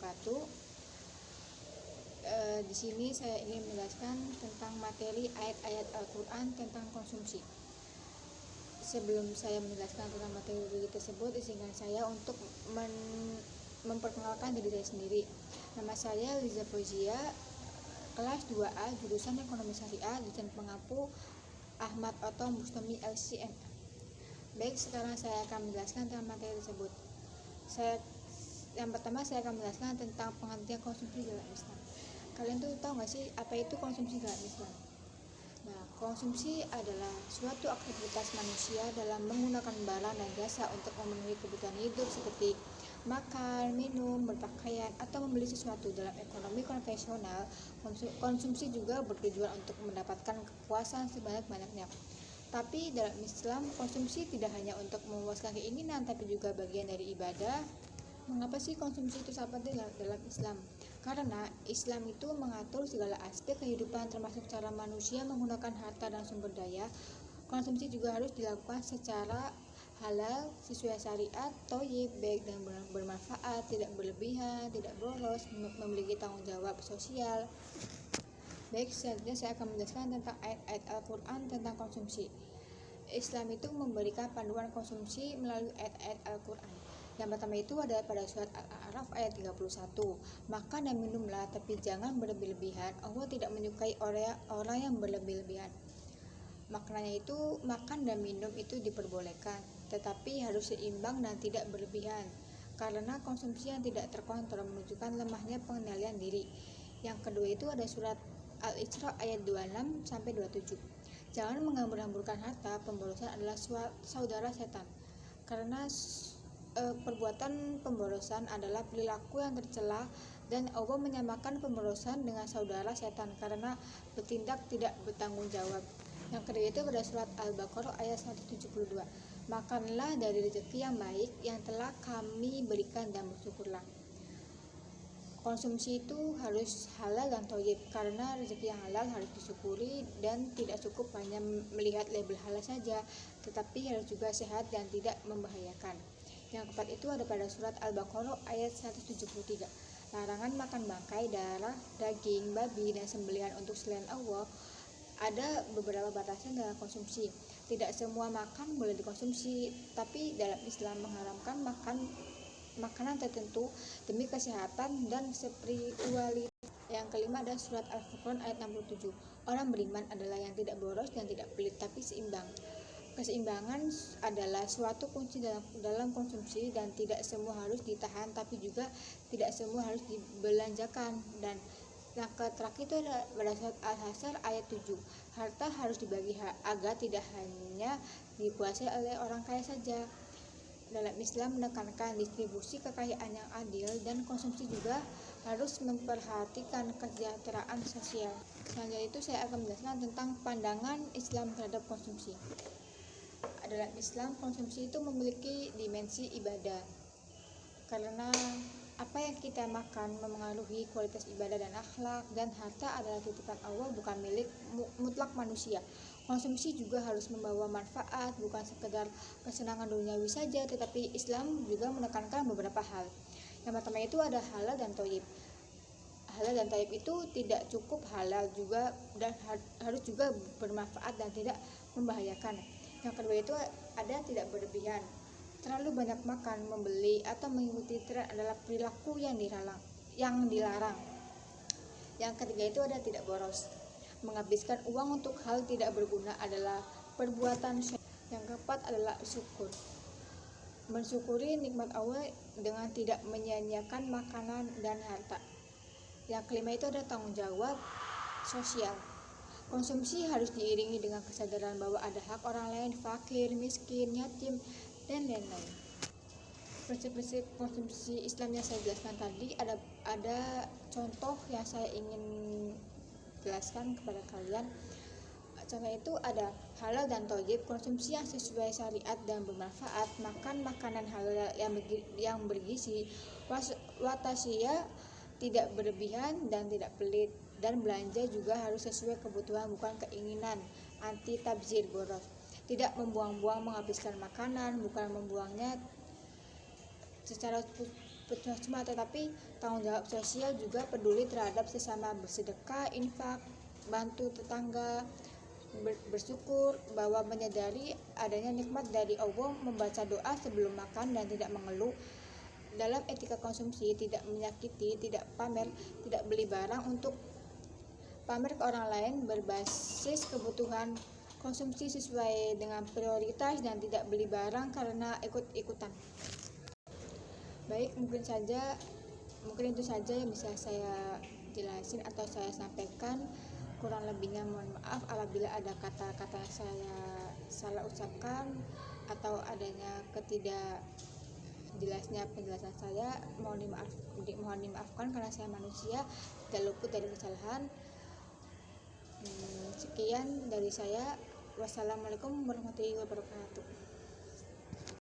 wabarakatuh. Di sini saya ingin menjelaskan tentang materi ayat-ayat Al-Quran tentang konsumsi. Sebelum saya menjelaskan tentang materi tersebut, izinkan saya untuk memperkenalkan diri saya sendiri. Nama saya Liza Fauzia, kelas 2A, jurusan Ekonomi Syariah, dosen pengampu Ahmad Otto Bustami LCM. Baik, sekarang saya akan menjelaskan tentang materi tersebut. Yang pertama saya akan menjelaskan tentang pengertian konsumsi dalam Islam. Kalian tuh tahu nggak sih apa itu konsumsi dalam Islam? Nah, konsumsi adalah suatu aktivitas manusia dalam menggunakan barang dan jasa untuk memenuhi kebutuhan hidup seperti makan, minum, berpakaian, atau membeli sesuatu. Dalam ekonomi konvensional, konsumsi juga bertujuan untuk mendapatkan kepuasan sebanyak-banyaknya. Tapi dalam Islam, konsumsi tidak hanya untuk memuaskan keinginan, tapi juga bagian dari ibadah. Mengapa sih konsumsi itu sangat penting dalam Islam? Karena Islam itu mengatur segala aspek kehidupan, termasuk cara manusia menggunakan harta dan sumber daya. Konsumsi juga harus dilakukan secara halal, sesuai syariat, thayyib, baik dan bermanfaat, tidak berlebihan, tidak boros, memiliki tanggung jawab sosial. Baik, selanjutnya saya akan menjelaskan tentang ayat-ayat Al-Quran tentang konsumsi. Islam itu memberikan panduan konsumsi melalui ayat-ayat Al-Quran. Yang pertama itu ada pada surat Al-A'raf ayat 31. Makan dan minumlah, tapi jangan berlebih-lebihan. Allah tidak menyukai orang yang berlebih-lebihan. Maknanya itu makan dan minum itu diperbolehkan, tetapi harus seimbang dan tidak berlebihan. Karena konsumsi yang tidak terkontrol menunjukkan lemahnya pengendalian diri. Yang kedua itu ada surat Al-Isra ayat 26 sampai 27. Jangan menghambur-hamburkan harta, pemborosan adalah saudara setan. Karena perbuatan pemborosan adalah perilaku yang tercela, dan Allah menyamakan pemborosan dengan saudara setan karena bertindak tidak bertanggung jawab. Yang kedua itu pada surat Al-Baqarah ayat 172. Makanlah dari rezeki yang baik yang telah kami berikan dan bersyukurlah. Konsumsi itu harus halal dan thayyib, karena rezeki yang halal harus disyukuri dan tidak cukup hanya melihat label halal saja, tetapi harus juga sehat dan tidak membahayakan. Yang keempat itu ada pada surat Al-Baqarah ayat 173. Larangan makan bangkai, darah, daging, babi, dan sembelihan untuk selain Allah. Ada beberapa batasan dalam konsumsi. Tidak semua makan boleh dikonsumsi, tapi dalam Islam mengharamkan makanan tertentu demi kesehatan dan spiritualitas. Yang kelima ada surat Al-Furqan ayat 67. Orang beriman adalah yang tidak boros dan tidak pelit, tapi seimbang. Keseimbangan adalah suatu kunci dalam konsumsi, dan tidak semua harus ditahan, tapi juga tidak semua harus dibelanjakan. Dan yang terakhir itu ada pada surat Al-Hasyr ayat 7. Harta harus dibagi agar tidak hanya dikuasai oleh orang kaya saja. Dalam Islam menekankan distribusi kekayaan yang adil, dan konsumsi juga harus memperhatikan kesejahteraan sosial. Selanjutnya itu saya akan menjelaskan tentang pandangan Islam terhadap konsumsi. Dalam Islam, konsumsi itu memiliki dimensi ibadah, karena apa yang kita makan memengaruhi kualitas ibadah dan akhlak, dan harta adalah titipan Allah, bukan milik mutlak manusia. Konsumsi juga harus membawa manfaat, bukan sekedar kesenangan duniawi saja, tetapi Islam juga menekankan beberapa hal. Yang pertama itu ada halal dan thayyib. Halal dan thayyib itu tidak cukup halal juga, dan harus juga bermanfaat dan tidak membahayakan. Yang kedua itu ada tidak berlebihan. Terlalu banyak makan, membeli, atau mengikuti tren adalah perilaku yang dilarang. Yang ketiga itu ada tidak boros. Menghabiskan uang untuk hal tidak berguna adalah perbuatan syaitan. Yang keempat adalah syukur. Mensyukuri nikmat Allah dengan tidak menyia-nyiakan makanan dan harta. Yang kelima itu ada tanggung jawab sosial. Konsumsi harus diiringi dengan kesadaran bahwa ada hak orang lain, fakir, miskin, yatim, dan lain-lain. Prinsip-prinsip konsumsi Islam yang saya jelaskan tadi ada contoh yang saya ingin jelaskan kepada kalian. Contoh itu ada halal dan thayyib, konsumsi yang sesuai syariat dan bermanfaat, makan makanan halal yang bergizi, watasya, tidak berlebihan dan tidak pelit, dan belanja juga harus sesuai kebutuhan bukan keinginan, anti tabzir boros. Tidak membuang-buang menghabiskan makanan, bukan membuangnya secara cuma, tetapi tanggung jawab sosial juga peduli terhadap sesama, bersedekah, infak, bantu tetangga, bersyukur, bahwa menyadari adanya nikmat dari Allah, membaca doa sebelum makan dan tidak mengeluh. Dalam etika konsumsi, tidak menyakiti, tidak pamer, tidak beli barang untuk pamer ke orang lain, berbasis kebutuhan konsumsi sesuai dengan prioritas, dan tidak beli barang karena ikut-ikutan. Baik, mungkin itu saja yang bisa saya jelasin atau saya sampaikan. Kurang lebihnya mohon maaf apabila ada kata-kata yang saya salah ucapkan atau adanya jelasnya penjelasan saya, mohon dimaafkan karena saya manusia, tidak luput dari kesalahan. Sekian dari saya. Wassalamualaikum warahmatullahi wabarakatuh.